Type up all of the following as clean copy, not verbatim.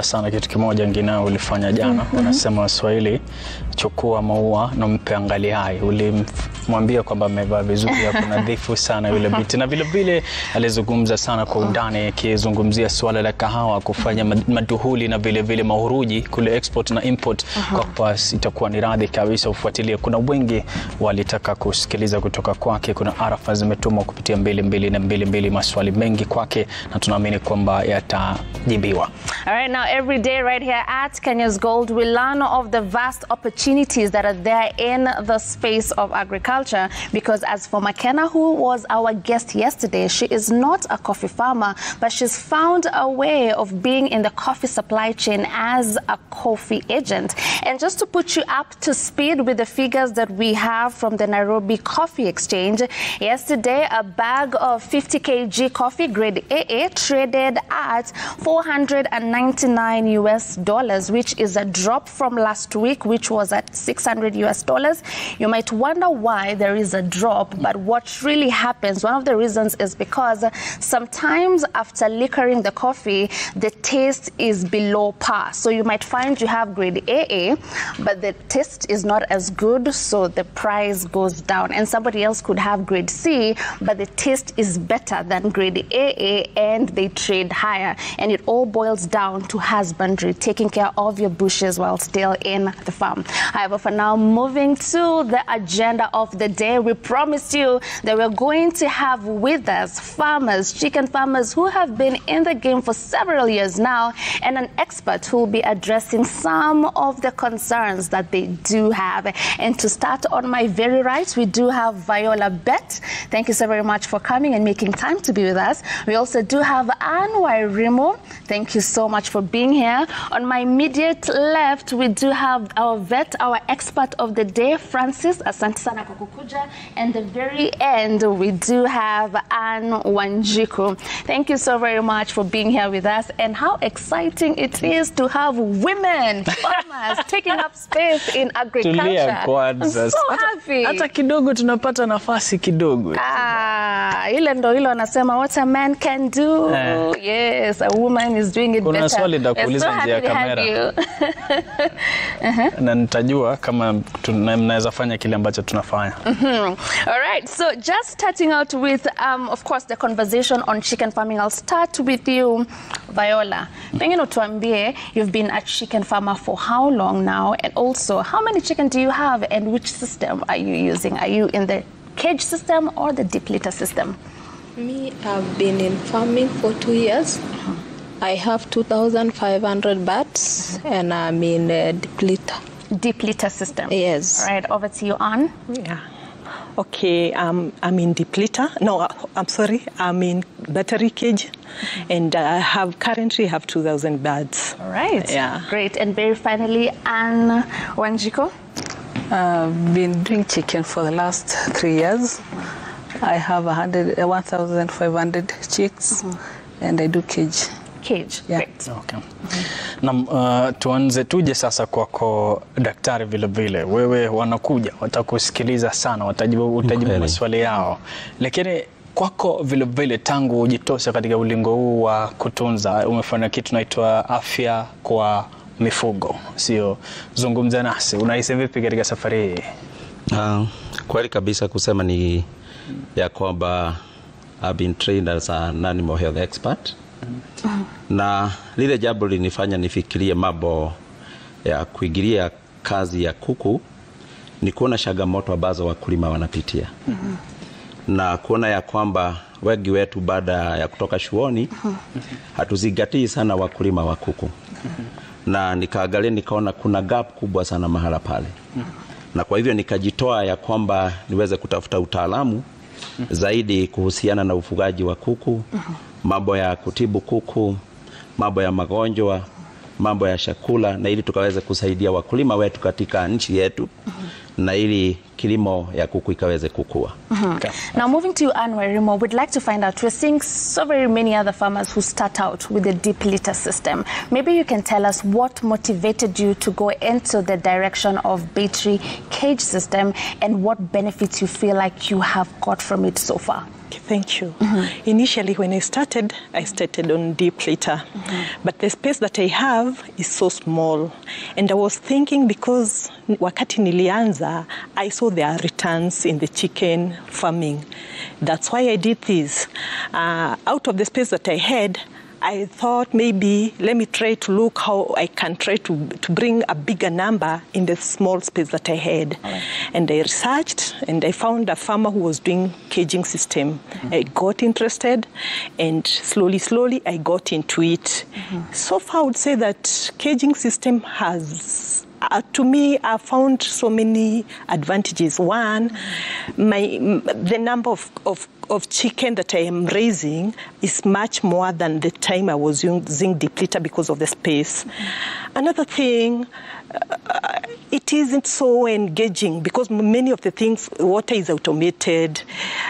Napenda sana kitu kimoja ngine ulifanya jana. Unasema Waswahili, chukua maua na mpe angali hai. Ulimwambia kwamba amevaa vizuri hapo, nadhifu sana yule binti. Na vile vile alizungumza sana kwa undani akizungumzia swala la kahawa, kufanya maduhuli na vile vile mahuruji kule export na import. Kwa pas itakuwa ni radhi kabisa ufuatilie. Kuna wengi walitaka kusikiliza kutoka kwake. Kuna arafa zimetumwa kupitia 2222 maswali mengi kwake na tunaamini kwamba yatajibiwa. All right, now every day right here at Kenya's Gold, we learn of the vast opportunities that are there in the space of agriculture, because as for McKenna, who was our guest yesterday, she is not a coffee farmer, but she's found a way of being in the coffee supply chain as a coffee agent. And just to put you up to speed with the figures that we have from the Nairobi Coffee Exchange, yesterday a bag of 50 kg coffee grade AA traded at $499 US, which is a drop from last week, which was at $600 US. You might wonder why there is a drop, but what really happens, one of the reasons is because sometimes after liquoring the coffee, the taste is below par. So you might find you have grade AA, but the taste is not as good, so the price goes down. And somebody else could have grade C, but the taste is better than grade AA, and they trade higher. And it all boils down to husbandry, taking care of your bushes while still in the farm. However, for now, moving to the agenda of the day, we promised you that we're going to have with us farmers, chicken farmers who have been in the game for several years now, and an expert who will be addressing some of the concerns that they do have. And to start on my very right, we do have Viola Bet. Thank you so very much for coming and making time to be with us. We also do have Anne Wairimu. Thank you so much for being here. On my immediate left, we do have our vet, our expert of the day, Francis. Asante sana kwa kukuja. And the very end, we do have Anne Wanjiku. Thank you so very much for being here with us. And how exciting it is to have women farmers taking up space in agriculture. I'm so happy. Hata kidogo tunapata nafasi kidogo. Ile ndo hilo anasema what a man can do. Yes, a woman is doing it better. Kuna swali da kuuliza nje ya kamera. Na nitajua kama mnaweza fanya kile ambacho tunafanya. All right, so just starting out with of course the conversation on chicken farming. I'll start with you, Viola. Pengine tuambie, you've been a chicken farmer for how long now, and also how many chicken do you have and which system are you using? Are you in the cage system or the deep litter system? Me, I've been in farming for 2 years. I have 2,500 birds, and I'm in deep litter. Deep litter system. Yes. All right, over to you, Anne. Yeah. Okay, I'm in deep litter. No, I'm sorry. I'm in battery cage, and I currently have 2,000 birds. All right. Yeah. Great. And very finally, Anne Wanjiku. I've been doing chicken for the last 3 years. I have 1,500 chicks, and I do cage. Cage. Yeah. Great. Okay. Na tuanze tuje sasa kwako daktari vile vile. Wewe wanakuja, watakusikiliza sana, utajibu maswali yao. Lakini kwako vile vile tangu ujitosha katika ulingo huu wa kutunza, umefanya kitu naitwa afya kwa mifugo. Sio, zungumza nasi. Unahisi vipi katika safari hii? Kweli kabisa kusema ni ya kwamba I've been trained as an animal health expert. Na lile jambo linifanya nifikirie mambo ya kuingilia kazi ya kuku ni kuona changamoto ambazo wakulima wanapitia. Na kuona ya kwamba wengi wetu baada ya kutoka chuoni hatuzingatii sana wakulima wa kuku. Na nikaangalia nikaona kuna gap kubwa sana mahala pale. Na kwa hivyo nikajitoa ya kwamba niweze kutafuta utaalamu zaidi kuhusiana na ufugaji wa kuku, mambo ya kutibu kuku, mambo ya magonjwa, mambo ya chakula, na ili tukaweze kusaidia wakulima wetu katika nchi yetu na ili kilimo ya kuku ikaweze kukua. Okay. Now moving to you, Anne Wairimu, we'd like to find out, we're seeing so very many other farmers who start out with the deep litter system. Maybe you can tell us what motivated you to go into the direction of battery cage system and what benefits you feel like you have got from it so far. Thank you. Initially, when I started on deep litter. But the space that I have is so small. And I was thinking, because wakati nilianza, I saw there are returns in the chicken farming. That's why I did this. Out of the space that I had, I thought maybe let me try to look how I can try to bring a bigger number in the small space that I had. Right. And I researched and I found a farmer who was doing caging system. I got interested and slowly I got into it. So far I would say that caging system has to me, I found so many advantages. One, the number of chicken that I am raising is much more than the time I was using deep litter because of the space. Another thing, it isn't so engaging because many of the things, water is automated.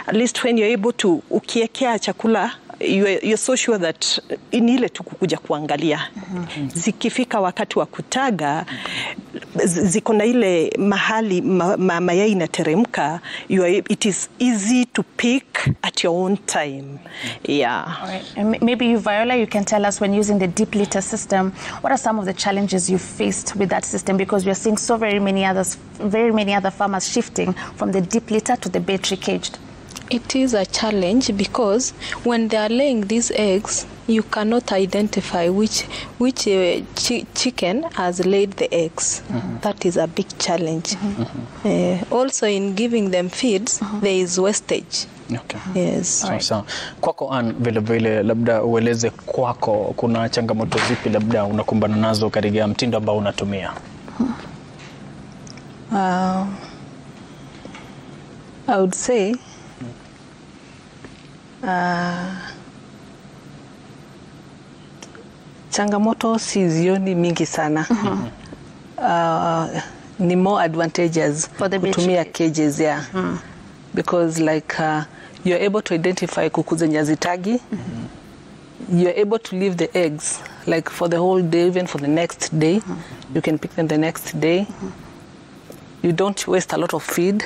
At least when you're able to ukiekea chakula, you're so sure that ni ile tu kukuja kuangalia. Zikifika wakati wa kutaga, ziko na ile mahali mayai inateremka, it is easy to pick at your own time. Yeah. All right. And maybe you, Viola, you can tell us, when using the deep litter system, what are some of the challenges you faced with that system? Because we are seeing so very many other farmers shifting from the deep litter to the battery caged. It is a challenge because when they are laying these eggs, you cannot identify which chicken has laid the eggs. That is a big challenge. Also, in giving them feeds, there is wastage. Okay. Yes. Sawa. Kwako Ann, vile labda ueleze kwako kuna changamoto zipi labda unakumbana nazo katika mtindo ambao unatumia? I would say changamoto sizioni mingi sana. Ni more advantageous for the kutumia cages, yeah. Because like you're able to identify kuku zenye hazitagi. You're able to leave the eggs like for the whole day, even for the next day. You can pick them the next day. You don't waste a lot of feed.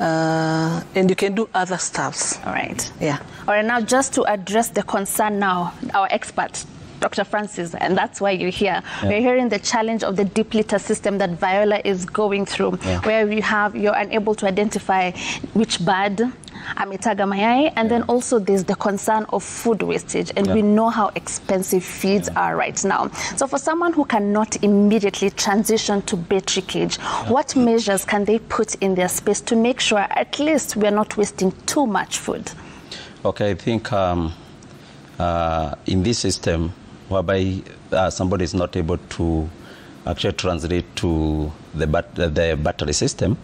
And you can do other stuffs. All right. Yeah. All right, now just to address the concern now, our expert, Dr. Francis, and that's why you're here. Yeah. We're hearing the challenge of the deep litter system that Viola is going through, where you're unable to identify which bird ametaga mayai, and then also there's the concern of food wastage, and we know how expensive feeds are right now. So for someone who cannot immediately transition to battery cage, what measures can they put in their space to make sure at least we're not wasting too much food? Okay, I think in this system, whereby somebody is not able to actually translate to the battery system,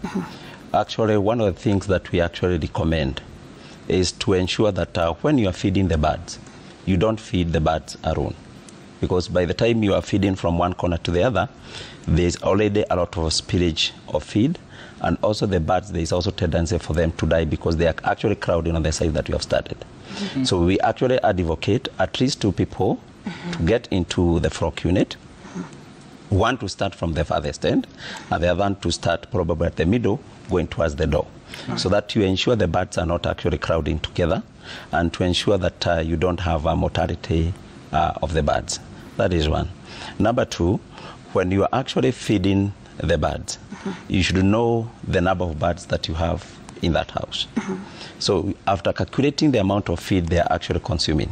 actually one of the things that we actually recommend is to ensure that when you are feeding the birds, you don't feed the birds alone. Because by the time you are feeding from one corner to the other, there's already a lot of spillage of feed, and also the birds, there is also tendency for them to die because they are actually crowding on the side that you have started. So we actually advocate at least 2 people to get into the flock unit. One to start from the farthest end, and the other one to start probably at the middle, going towards the door. So that you ensure the birds are not actually crowding together, and to ensure that you don't have a mortality of the birds. That is one. Number 2, when you are actually feeding the birds, you should know the number of birds that you have in that house. So after calculating the amount of feed they are actually consuming,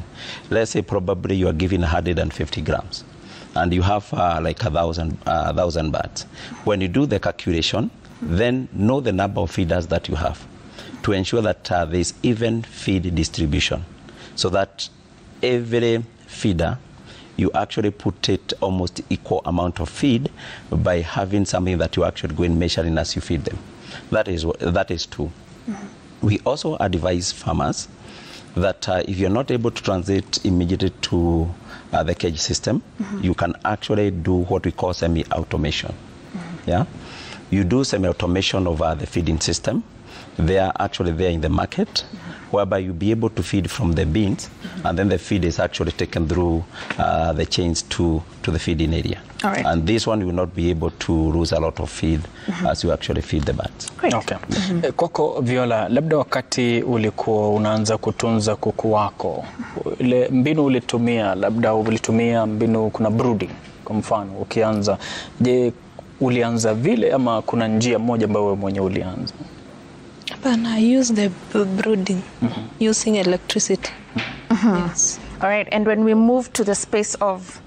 let's say probably you are giving 150 grams, and you have like 1,000 birds. When you do the calculation, then know the number of feeders that you have to ensure that there is even feed distribution, so that every feeder you actually put it almost equal amount of feed by having something that you actually go and measuring as you feed them. That is 2. We also advise farmers that if you're not able to transit immediately to the cage system, you can actually do what we call semi-automation. Yeah, you do semi-automation of the feeding system, they are actually there in the market, whereby you'll be able to feed from the bins, and then the feed is actually taken through the chains to the feeding area. All right. And this one you will not be able to lose a lot of feed as you actually feed the birds. Great. Okay. Kwako Viola, labda wakati ulikuwa unaanza kutunza kuku wako, ile mbinu ulitumia, labda ulitumia mbinu, kuna brooding kwa mfano ukianza, je, ulianza vile ama kuna njia moja ambayo wewe mwenyewe ulianza? I use the brooding using electricity. Yes. All right, and when we move to the space of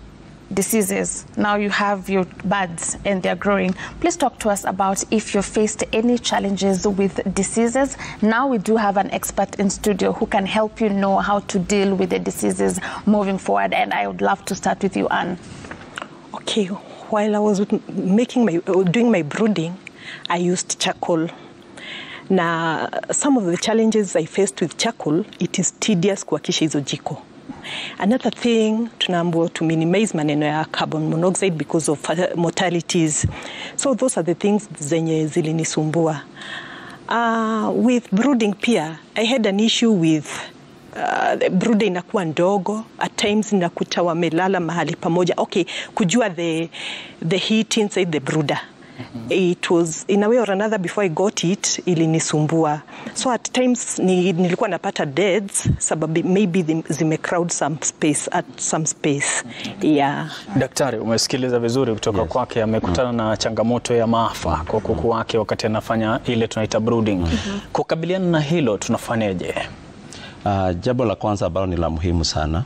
diseases, now you have your birds and they're growing. Please talk to us about if you faced any challenges with diseases. Now we do have an expert in studio who can help you know how to deal with the diseases moving forward, and I would love to start with you, Anne. Okay, while I was doing my brooding, I used charcoal. Now, some of the challenges I faced with charcoal, it is tedious kuhakisha hizo jiko. Another thing, tunaambiwa to minimize maneno ya carbon monoxide because of mortalities. So those are the things zenye zilinisumbua. With brooding pia, I had an issue with the brooder inakuwa ndogo. At times nakuta wamelala mahali pamoja. Okay, kujua the heat inside the brooder. It was in a way or another before I got it ilinisumbua. So at times nilikuwa napata deaths sababu maybe zime crowd some space. Yeah. Daktari, umesikiliza vizuri kutoka kwake, amekutana na changamoto ya maafa kwa kuku wake wakati anafanya ile tunaita brooding. Kukabiliana na hilo tunafanyaje? Jambo la kwanza ambalo ni la muhimu sana,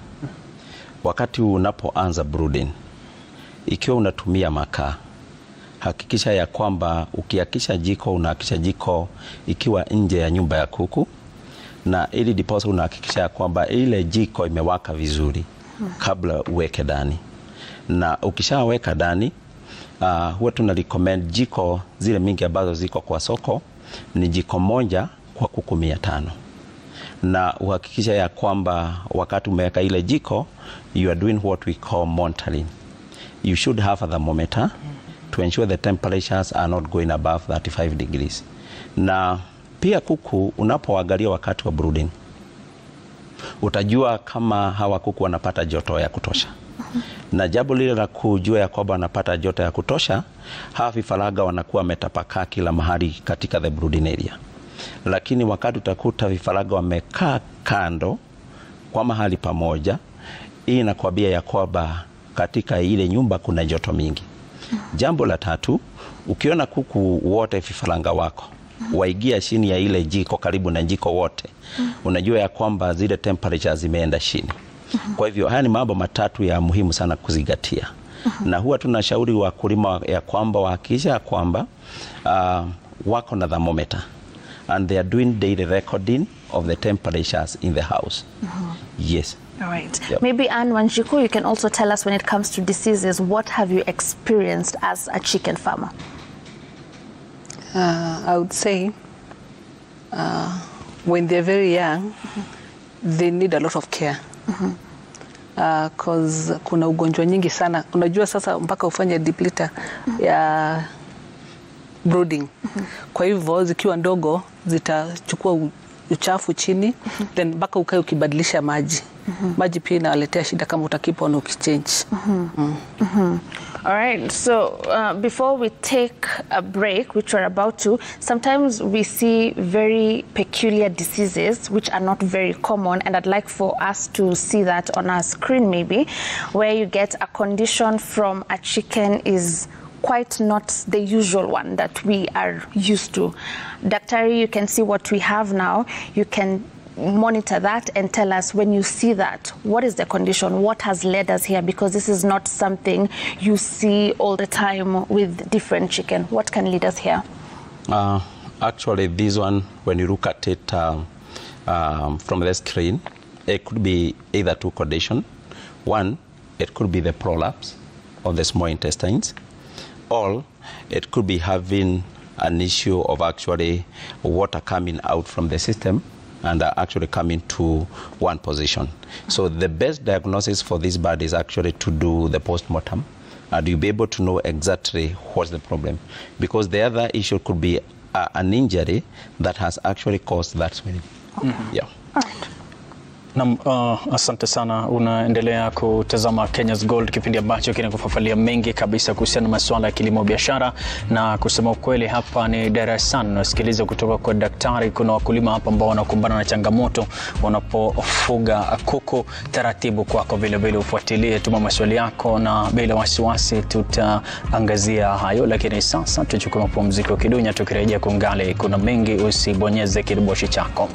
wakati unapoanza brooding, ikiwa unatumia makaa, hakikisha ya kwamba ukiakisha jiko, unahakisha jiko ikiwa nje ya nyumba ya kuku, na ili diposa unahakikisha ya kwamba ile jiko imewaka vizuri kabla uweke ndani. Na ukishaweka ndani, huwa tunarecommend jiko zile mingi ambazo ziko kwa soko ni jiko moja kwa kuku 500. Na uhakikisha ya kwamba wakati umeweka ile jiko, you are doing what we call monitoring. You should have a thermometer to ensure the temperatures are not going above 35 degrees. Na pia kuku unapoangalia wakati wa brooding, utajua kama hawa kuku wanapata joto ya kutosha. Na jambo lile la kujua ya kwamba wanapata joto ya kutosha, hawa vifaranga wanakuwa wametapakaa kila mahali katika the brooding area. Lakini wakati utakuta vifaranga wamekaa kando kwa mahali pamoja, hii inakwambia ya kwamba katika ile nyumba kuna joto mingi. Jambo la tatu, ukiona kuku wote vifaranga wako waigia chini ya ile jiko, karibu na jiko wote, unajua ya kwamba zile temperatures zimeenda chini. Kwa hivyo haya ni mambo matatu ya muhimu sana kuzingatia. Na huwa tunashauri wakulima ya kwamba wahakikisha kwamba wako na thermometer and they are doing daily recording of the temperatures in the house. Yes. All right. Yep. Maybe Anne Wanjiku, you can also tell us when it comes to diseases, what have you experienced as a chicken farmer? I would say when they're very young, they need a lot of care. Because kuna ugonjwa nyingi sana. Unajua sasa mpaka ufanye depleter ya brooding. Kwa hivyo zikiwa ndogo zitachukua uchafu chini, then mpaka ukae ukibadilisha maji. Maji pia inaletea shida kama utakipa na ukichange. All right, so before we take a break, which we're about to, sometimes we see very peculiar diseases which are not very common, and I'd like for us to see that on our screen maybe, where you get a condition from a chicken is quite not the usual one that we are used to. Daktari, you can see what we have now. You can monitor that and tell us when you see that, what is the condition, what has led us here, because this is not something you see all the time with different chicken. What can lead us here? Actually, this one, when you look at it from the screen, it could be either two conditions. One, it could be the prolapse of the small intestines, or it could be having an issue of actually water coming out from the system and actually coming to one position. So the best diagnosis for this bird is actually to do the post-mortem, and you'll be able to know exactly what's the problem. Because the other issue could be an injury that has actually caused that swelling. Yeah. Na asante sana. Unaendelea kutazama Kenya's Gold, kipindi ambacho kinakufafalia mengi kabisa kuhusiana na masuala ya kilimo biashara, na kusema ukweli hapa ni darasani. Nasikiliza kutoka kwa daktari. Kuna wakulima hapa ambao wanakumbana na changamoto wanapofuga kuku. Taratibu kwako vile vile ufuatilie, tuma maswali yako na bila wasiwasi tutaangazia hayo. Lakini sasa tuchukue mapumziko kidogo, tukirejea kungali kuna mengi. Usibonyeze kiboshi chako.